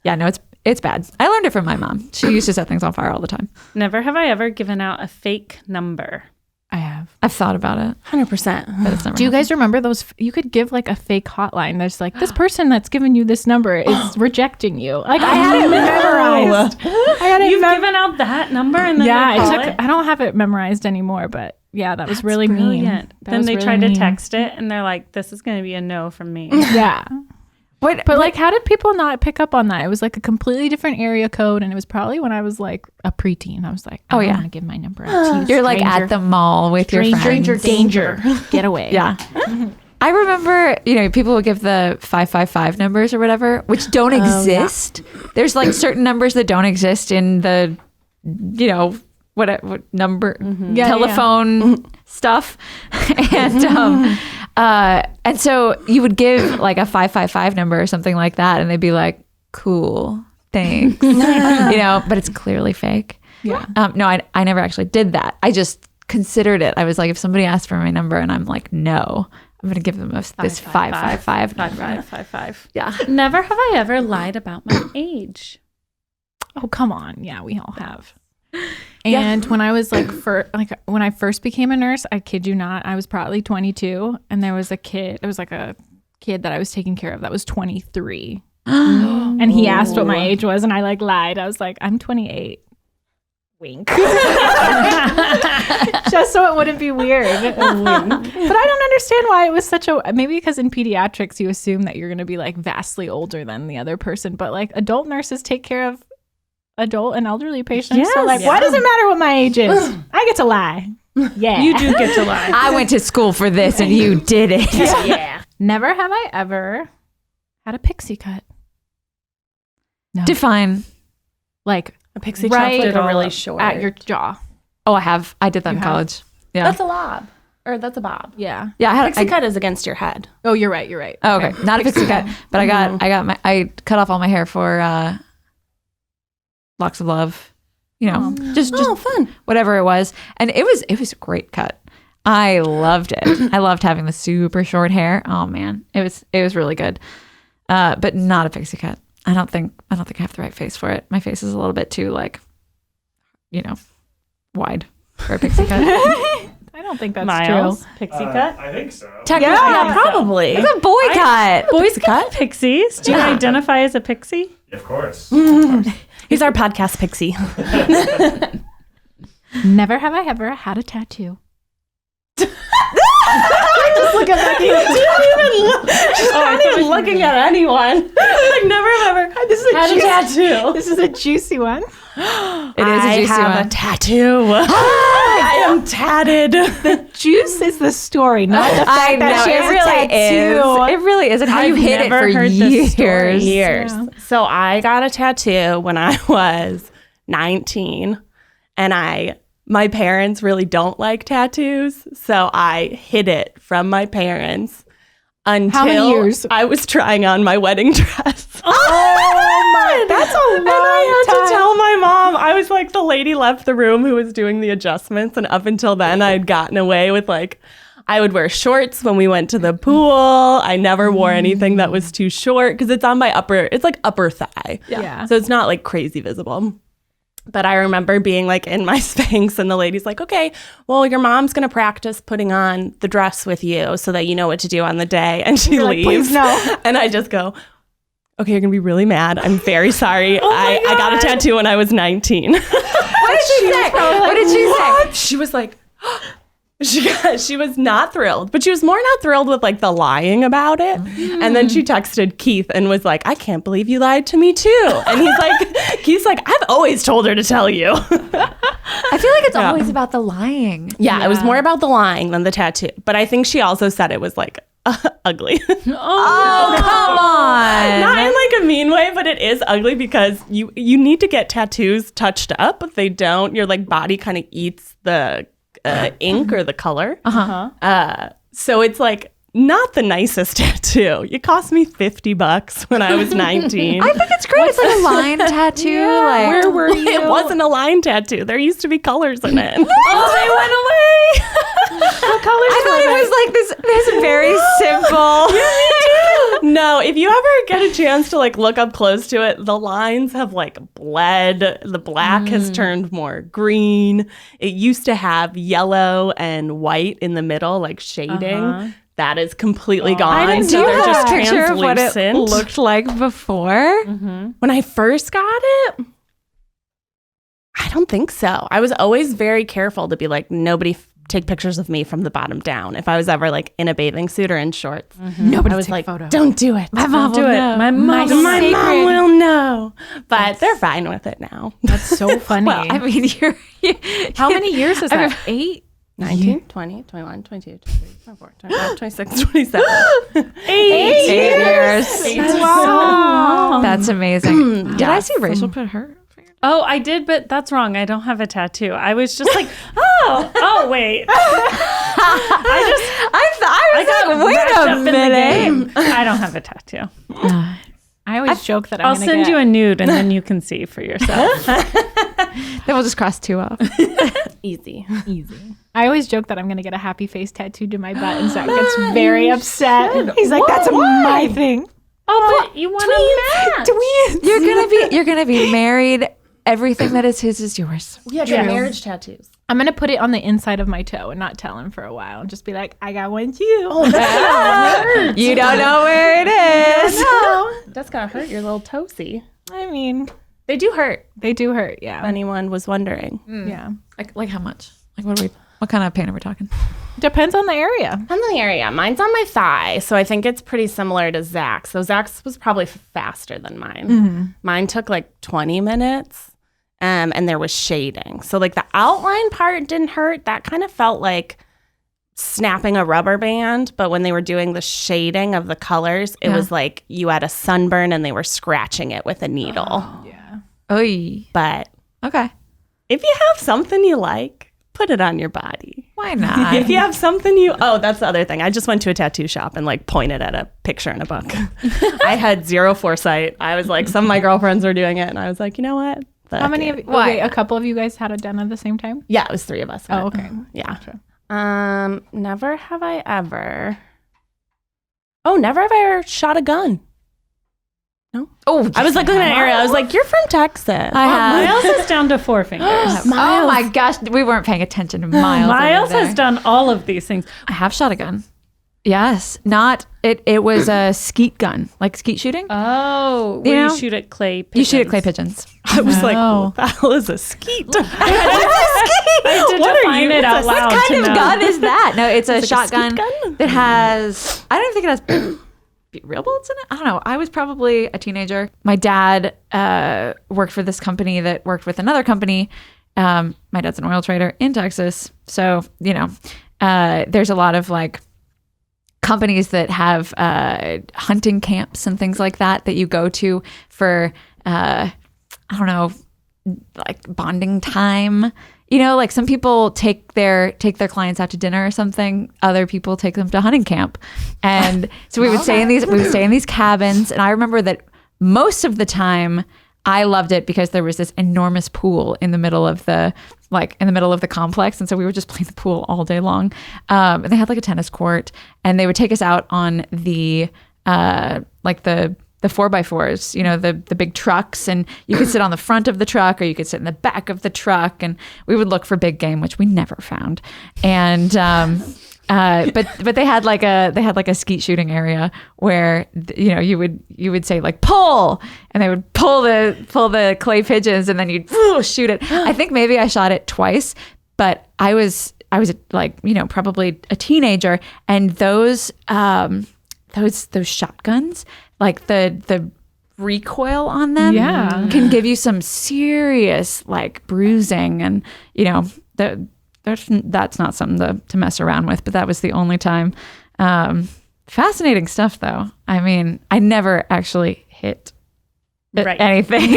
Yeah, no, it's bad. I learned it from my mom. She used to set things on fire all the time. Never have I ever given out a fake number. I have. I've thought about it, 100%. but it's never Do you happened. guys remember those? You could give like a fake hotline. There's like, this person that's given you this number is rejecting you. Like I had it memorized. I had it You've given out that number and then they call it? I don't have it memorized anymore, but Yeah, that was really brilliant. mean. Then they tried to text it, and they're like, "This is going to be a no from me." Yeah. But like, how did people not pick up on that? It was like a completely different area code, and it was probably when I was like a preteen. I was like, I don't want to give my number out to you. You're like at the mall with your friends. Stranger danger. Get away. Yeah. I remember, people would give the 555 numbers or whatever, which don't exist. Yeah. There's like certain numbers that don't exist in the, what number, telephone stuff. And so you would give like a 555 number or something like that, and they'd be like, cool, thanks. But it's clearly fake. Yeah. No, I never actually did that. I just considered it. I was like, if somebody asked for my number and I'm like, no, I'm going to give them this 555 number. 5555. Yeah. Never have I ever lied about my age. Oh, come on. Yeah, we all have. And when I was when I first became a nurse, I kid you not, I was probably 22, and there was a kid that I was taking care of that was 23. And he asked what my age was, and I like lied. I was like, I'm 28. Wink. Just so it wouldn't be weird. But I don't understand why it was maybe because in pediatrics you assume that you're going to be like vastly older than the other person, but like adult nurses take care of adult and elderly patients. Yes. So like, why does it matter what my age is? I get to lie. Yeah. You do get to lie. I went to school for this and you did it. Yeah. Never have I ever had a pixie cut. No. Define. Like a pixie cut, like a really short at your jaw. Oh, I have. I did that in college. Yeah. That's a lob. Or that's a bob. Yeah. Yeah. Pixie cut is against your head. Oh, you're right. Oh, okay. Not a pixie cut, but I cut off all my hair for Locks of Love. Just fun. Whatever it was. And it was a great cut. I loved it. I loved having the super short hair. Oh man. It was really good. But not a pixie cut. I don't think I have the right face for it. My face is a little bit too wide for a pixie cut. I don't think that's Miles, true. Pixie cut? I think so. Yeah, probably. It's a boy cut. Boys cut pixies. Do you identify as a pixie? Of course. He's our podcast pixie. Never have I ever had a tattoo. Just look at Becky. She's not even looking at anyone. Like, never have ever had a tattoo. This is a juicy one. It is a juicy one. I have a tattoo. I am tatted. The juice is the story, not the fact that she has a tattoo. It really is. And how you hid it for years. Yeah. So I got a tattoo when I was 19, and my parents really don't like tattoos, so I hid it from my parents until how many years? I was trying on my wedding dress. Oh my, that's a long And I had time. to tell my mom. I was like, the lady left the room who was doing the adjustments, and up until then I had gotten away with I would wear shorts when we went to the pool. I never wore anything that was too short because it's on my upper thigh. Yeah. So it's not like crazy visible. But I remember being like in my Spanx, and the lady's like, okay, well, your mom's going to practice putting on the dress with you so that you know what to do on the day. And she leaves. Like, please no. And I just go, okay, you're going to be really mad. I'm very sorry. I got a tattoo when I was 19. What did she say? What did she say? She was like, she was not thrilled, but she was more not thrilled with like the lying about it. And then she texted Keith and was like, I can't believe you lied to me too. And Keith's like, I've always told her to tell you. I feel like it's always about the lying. Yeah, it was more about the lying than the tattoo. But I think she also said it was like ugly. Oh, come on. Not in like a mean way, but it is ugly because you need to get tattoos touched up. If they don't, your like body kind of eats the ink or the color. So it's like not the nicest tattoo. It cost me $50 when I was 19. I think it's great. It's like a line tattoo. Yeah. Like, where were you? It wasn't a line tattoo. There used to be colors in it. Oh, they went away. What colors? I thought it was like this very simple. No, if you ever get a chance to like look up close to it, the lines have like bled. The black has turned more green. It used to have yellow and white in the middle, like shading. That is completely gone. I didn't so do they're that. just Picture of what it translucent. looked like before. When I first got it, I don't think so. I was always very careful to be like, nobody take pictures of me from the bottom down. If I was ever like in a bathing suit or in shorts, Nobody I was take like, photos. don't do it. My mom will know. My mom will know. But they're fine with it now. That's so funny. Well, I mean, How many years is that? 8? 19, 20, 21, 22, 23, 24, 25, 26, 27. 8 years. Wow. That's amazing. Did I see Rachel put her? Oh, I did, but that's wrong. I don't have a tattoo. I was just like, wait. I got wait wrapped a up in the minute. game. I don't have a tattoo. I always joke that I'll send you a nude and then you can see for yourself. Then we'll just cross 2 off. Easy. I always joke that I'm going to get a happy face tattooed to my butt, and Zach gets very upset. He's like, "That's my thing." Oh, but you want to match. Twins. You're gonna be married. Everything that is his is yours. Yeah, True. marriage tattoos. I'm going to put it on the inside of my toe and not tell him for a while, and just be like, "I got one too." You don't know where it is. No, that's gotta hurt your little toesy. I mean, They do hurt. they do hurt. Yeah. If anyone was wondering. Yeah. Like how much? Like what kind of pain are we talking? Depends on the area. Depends on the area. Mine's on my thigh, so I think it's pretty similar to Zach's. So Zach's was probably faster than mine. Mine took like 20 minutes, and there was shading. So like the outline part didn't hurt. That kind of felt like snapping a rubber band, but when they were doing the shading of the colors, it was like you had a sunburn and they were scratching it with a needle. Yeah. Oy. But Okay. if you have something you like, put it on your body. Why not? If you have something that's the other thing. I just went to a tattoo shop and like pointed at a picture in a book. I had zero foresight. I was like, some of my girlfriends were doing it, and I was like, you know what? How many of you? Why? Wait, a couple of you guys had it done at the same time? Yeah, it was 3 of us. Oh, okay. Yeah. Never have I ever. Oh, never have I ever shot a gun. Oh, I was like looking at Ariel. I was like, you're from Texas. I have. Miles is down to 4 fingers. Oh my gosh, we weren't paying attention to Miles. Miles over has there. done all of these things. I have shot a gun. Yes, not it. It was a skeet gun, like skeet shooting. Oh, You where know, you shoot at clay You pigeons. shoot at clay pigeons. I was like, Oh. what the hell is a skeet? I had to What are define you? it out What loud What to kind of know. gun is that? No, it's a It's like a shotgun skeet gun? that has. I don't think it has real bullets in it. I don't know. I was probably a teenager. My dad worked for this company that worked with another company. My dad's an oil trader in Texas, so there's a lot of like companies that have hunting camps and things like that you go to for I don't know, like bonding time. Like some people take their clients out to dinner or something. Other people take them to hunting camp, and so we would stay in these cabins. And I remember that most of the time I loved it because there was this enormous pool in the middle of the complex, and so we would just play the pool all day long. And they had like a tennis court, and they would take us out on the 4x4s, the big trucks, and you could sit on the front of the truck or you could sit in the back of the truck, and we would look for big game, which we never found. And but they had like a skeet shooting area where you would say like pull, and they would pull the clay pigeons, and then you'd shoot it. I think maybe I shot it twice, but I was like probably a teenager, and those shotguns, like the recoil on them can give you some serious like bruising, and that's not something to mess around with. But that was the only time. Fascinating stuff though. I mean, I never actually hit anything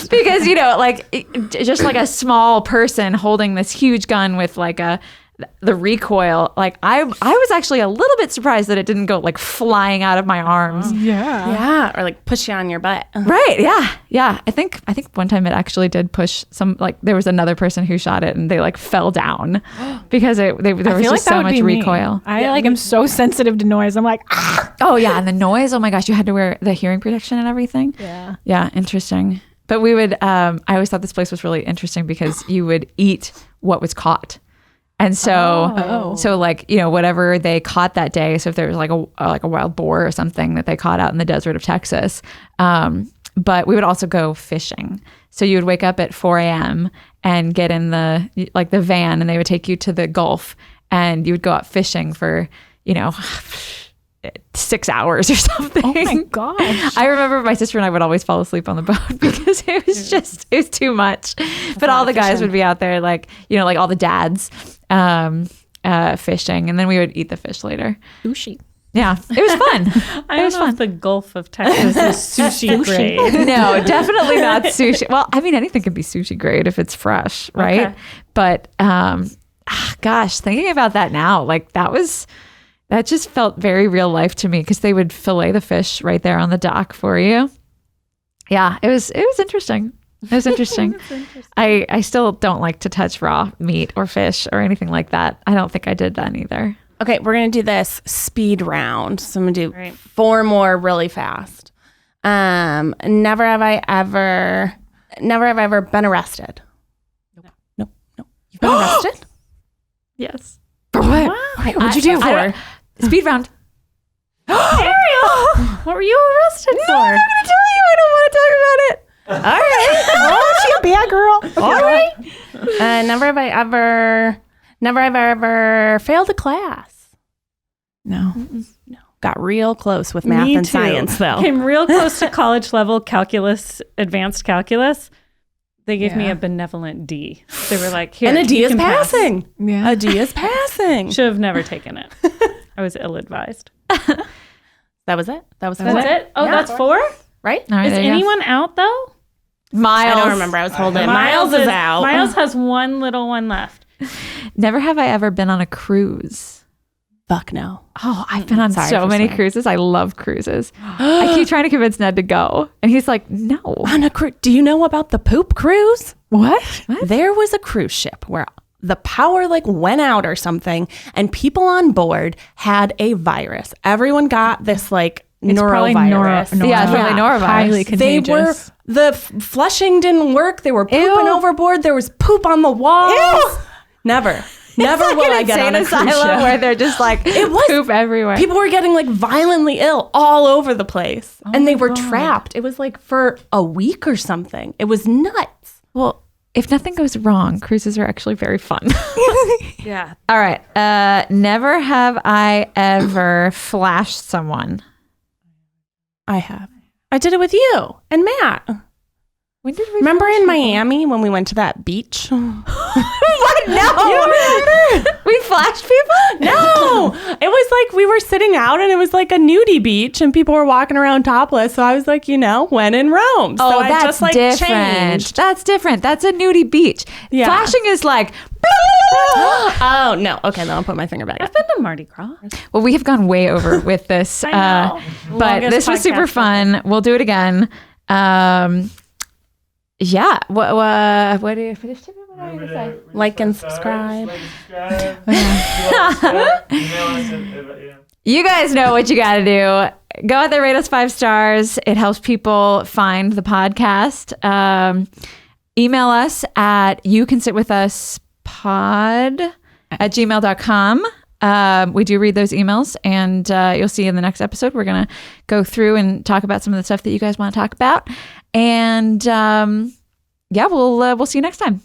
because just like a small person holding this huge gun with like the recoil, like I was actually a little bit surprised that it didn't go like flying out of my arms. Yeah, or like push you on your butt. Right. Yeah. I think one time it actually did push some, like there was another person who shot it and they like fell down because there was just so much recoil. I am so sensitive to noise. I'm like, ah. Oh yeah. And the noise, oh my gosh, you had to wear the hearing protection and everything. Yeah. Yeah. Interesting. But we would, I always thought this place was really interesting because you would eat what was caught. And so, whatever they caught that day. So if there was like a wild boar or something that they caught out in the desert of Texas, But we would also go fishing. So you would wake up at 4 a.m. and get in the van, and they would take you to the Gulf, and you would go out fishing for, 6 hours or something. Oh my gosh. I remember my sister and I would always fall asleep on the boat because it was too much. But all the guys would be out there, all the dads fishing, and then we would eat the fish later. Sushi. Yeah, it was fun. I don't know if the Gulf of Texas is sushi grade. No, definitely not sushi. Well, I mean, anything can be sushi grade if it's fresh, right? Okay. But gosh, thinking about that now, that just felt very real life to me because they would fillet the fish right there on the dock for you. Yeah, it was interesting. It was interesting. I still don't like to touch raw meat or fish or anything like that. I don't think I did then either. Okay, we're going to do this speed round. So I'm going to do 4 more really fast. Never have I ever been arrested. Nope. You've been arrested? Yes. For what? Wow. What'd you do for? Speed round. Ariel, what were you arrested for? I'm going to tell you. I don't want to talk about it. All right. Oh, she a bad girl. All right. Never have I ever failed a class. No. No. Got real close with math and science, though. Came real close to college level calculus, advanced calculus. They gave me a benevolent D. They were like, here, and a D is passing. Yeah. A D is passing. Should have never taken it. I was ill-advised. That was it? That's it? Oh, that's 4? Right? All right, Is anyone out, though? Miles. I don't remember. I was holding it. Miles is out. Miles has one little one left. Never have I ever been on a cruise. Fuck no. Oh, I've been on Sorry so for many swearing. cruises. I love cruises. I keep trying to convince Ned to go. And he's like, no. On a cruise. Do you know about the poop cruise? What? There was a cruise ship where the power went out or something, and people on board had a virus. Everyone got this probably norovirus. Yeah, it's probably norovirus. Highly contagious. The flushing didn't work. They were pooping overboard. There was poop on the walls. Ew. Never It's like will an I get on a insane cruise asylum ship. where they're just like poop everywhere. People were getting violently ill all over the place, and they were trapped. It was for a week or something. It was nuts. Well, if nothing goes wrong, cruises are actually very fun. Yeah. All right. Never have I ever flashed someone. I have. I did it with you and Matt. When did we Remember flash in people? Miami when we went to that beach? What? No. We flashed people? No, it was we were sitting out and it was a nudie beach and people were walking around topless. So I was like, when in Rome. So Oh, I that's just different. changed. That's different. That's a nudie beach. Yeah. Flashing is like, Oh, no. Okay, then I'll put my finger back. I've been to Mardi Gras. well, we have gone way over with this. I know. But Longest this was super podcast fun. We'll do it again. Yeah. What do you finish? What are you gonna say? Like and subscribe. You guys know what you got to do. Go out there, rate us 5 stars. It helps people find the podcast. Email us at youcansitwithUspod@gmail.com. We do read those emails, and you'll see in the next episode, we're going to go through and talk about some of the stuff that you guys want to talk about. And we'll see you next time.